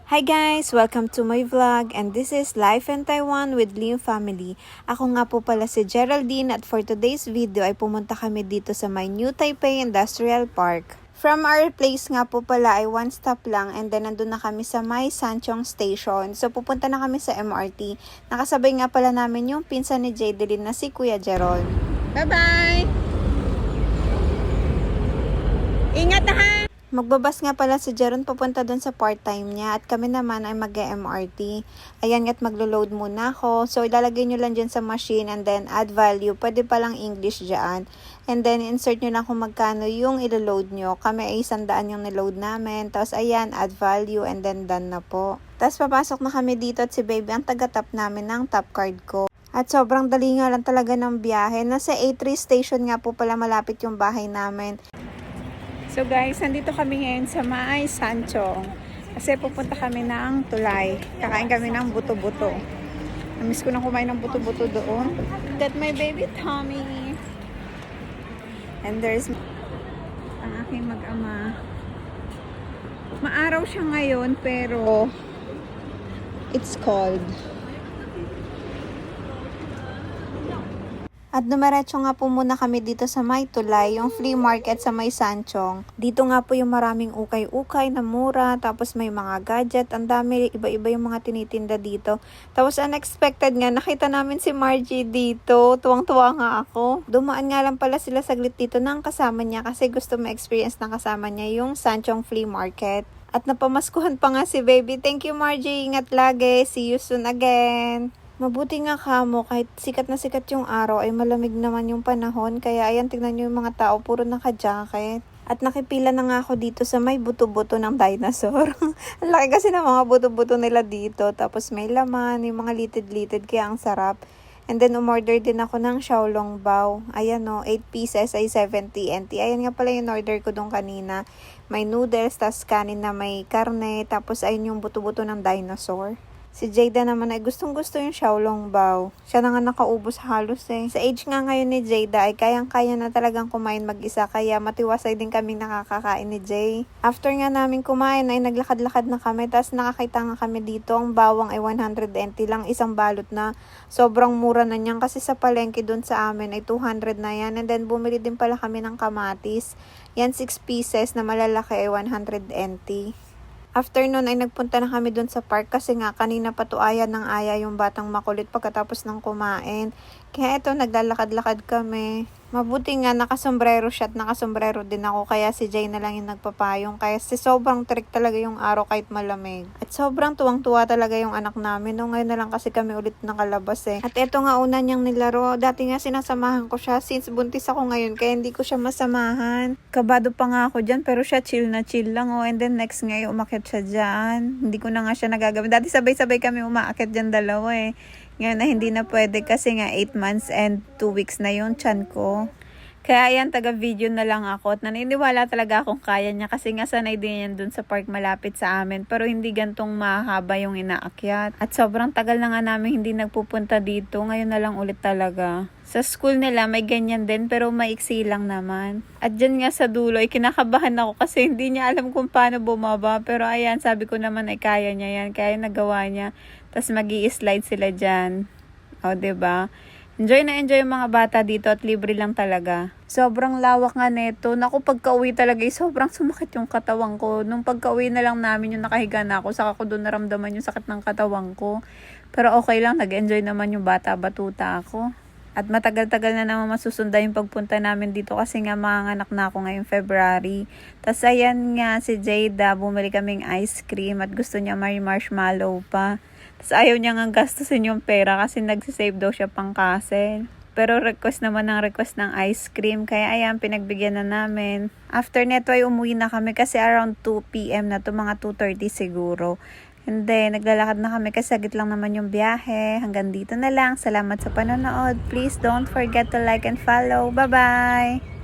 Hi guys! Welcome to my vlog and this is Life in Taiwan with Lim Family. Ako nga po pala si Geraldine at for today's video ay pumunta kami dito sa my New Taipei Industrial Park. From our place nga po pala ay one stop lang and then nandun na kami sa my Sanchong Station. So pupunta na kami sa MRT. Nakasabay nga pala namin yung pinsan ni Jadeline na si Kuya Jeron. Bye-bye! Ingat ha! Magbabas nga pala si Jeron papunta doon sa part-time niya at kami naman ay mag-MRT. Ayan nga't maglo-load muna ako. So ilalagay nyo lang dyan sa machine and then add value. Pwede palang English dyan. And then insert nyo lang kung magkano yung ilo-load nyo. Kami ay 100 yung niload namin. Tapos ayan, add value and then done na po. Tapos papasok na kami dito at si baby ang taga-top namin ng top card ko. At sobrang dali nga lang talaga ng biyahe. Nasa A3 station nga po pala malapit yung bahay namin. So guys, nandito kami ngayon sa May Sanchong. Kasi pupunta kami ng Tulay. Kakain kami ng buto-buto. Namiss ko na kumain ng buto-buto doon. Got my baby Tommy. And there's ang aking mag-ama. Maaraw siya ngayon pero it's cold. At dumiretso nga po muna kami dito sa May Tulay, yung flea market sa May Sanchong. Dito nga po yung maraming ukay-ukay na mura, tapos may mga gadget, ang dami, iba-iba yung mga tinitinda dito. Tapos unexpected nga, nakita namin si Margie dito, tuwang-tuwa nga ako. Dumaan nga lang pala sila saglit dito ng kasama niya kasi gusto ma-experience ng kasama niya yung Sanchong Flea Market. At napamaskuhan pa nga si baby. Thank you Margie, ingat lagi, see you soon again. Mabuti nga kamo, kahit sikat na sikat yung araw ay malamig naman yung panahon. Kaya ayan, tignan nyo yung mga tao, puro naka-jacket. At nakipila na nga ako dito sa may buto-buto ng dinosaur. Ang laki kasi ng mga buto-buto nila dito. Tapos may laman, yung mga litid-litid, kaya ang sarap. And then umorder din ako ng Xiaolong Bao. Ayan o, 8 pieces ay 70 NT. Ayan nga pala yung order ko dong kanina. May noodles, tas kanin na may karne. Tapos ayun yung buto-buto ng dinosaur. Si Jada naman ay gustong-gusto yung Xiaolong Bao. Siya na nga nakaubos halos eh. Sa age nga ngayon ni Jada ay kayang-kaya na talagang kumain mag-isa. Kaya matiwasay din kami nakakakain ni Jay. After nga namin kumain ay naglakad-lakad na kami. Tapos nakakita nga kami dito. Ang bawang ay 100 NT lang. Isang balot na. Sobrang mura na niyan. Kasi sa palengke dun sa amin ay 200 na yan. And then bumili din pala kami ng kamatis. Yan 6 pieces na malalaki ay 100 NT. After nun ay nagpunta na kami dun sa park kasi nga kanina pa to aya ng aya yung batang makulit pagkatapos ng kumain. Kaya ito naglalakad-lakad kami. Mabuti nga nakasombrero siya at nakasombrero din ako kaya si Jay na lang yung nagpapayong. Kaya sobrang trick talaga yung araw kahit malamig. At sobrang tuwang-tuwa talaga yung anak namin. No, ngayon na lang kasi kami ulit nakalabas eh. At ito nga una niyang nilaro. Dati nga sinasamahan ko siya since buntis ako ngayon kaya hindi ko siya masamahan. Kabado pa nga ako dyan pero siya chill na chill lang oh. And then next ngayon umakyat siya dyan. Hindi ko na nga siya nagagamit. Dati sabay-sabay kami umaakyat dyan dalawa eh. Ngayon na hindi na pwede kasi nga 8 months and 2 weeks na yung tiyan ko. Kaya ayan, taga-video na lang ako. At naniniwala talaga akong kaya niya kasi nga sanay din yan dun sa park malapit sa amin. Pero hindi gantong mahaba yung inaakyat. At sobrang tagal na nga namin hindi nagpupunta dito. Ngayon na lang ulit talaga. Sa school nila may ganyan din pero maiksi lang naman. At dyan nga sa dulo ay kinakabahan ako kasi hindi niya alam kung paano bumaba. Pero ayan, sabi ko naman ay kaya niya yan. Kaya nagawa niya. Tapos mag-i-slide sila dyan. O, diba? Enjoy na enjoy yung mga bata dito at libre lang talaga. Sobrang lawak nga neto. Naku, pagka-uwi talaga sobrang sumakit yung katawan ko. Nung pagka-uwi na lang namin yung nakahiga na ako, saka ko doon naramdaman yung sakit ng katawan ko. Pero okay lang, nag-enjoy naman yung bata-batuta ako. At matagal-tagal na naman masusunda yung pagpunta namin dito kasi nga manganak na ako ngayong February. Tapos ayan nga si Jada, bumili kaming ice cream at gusto niya may marshmallow pa. Tapos ayaw niya nga gastusin yung pera kasi nagsisave daw siya pang castle. Pero request naman ng request ng ice cream. Kaya ayan, pinagbigyan na namin. After neto ay umuwi na kami kasi around 2 PM na to, mga 2:30 siguro. And then, naglalakad na kami kasi saglit lang naman yung biyahe. Hanggang dito na lang. Salamat sa panonood. Please don't forget to like and follow. Bye-bye!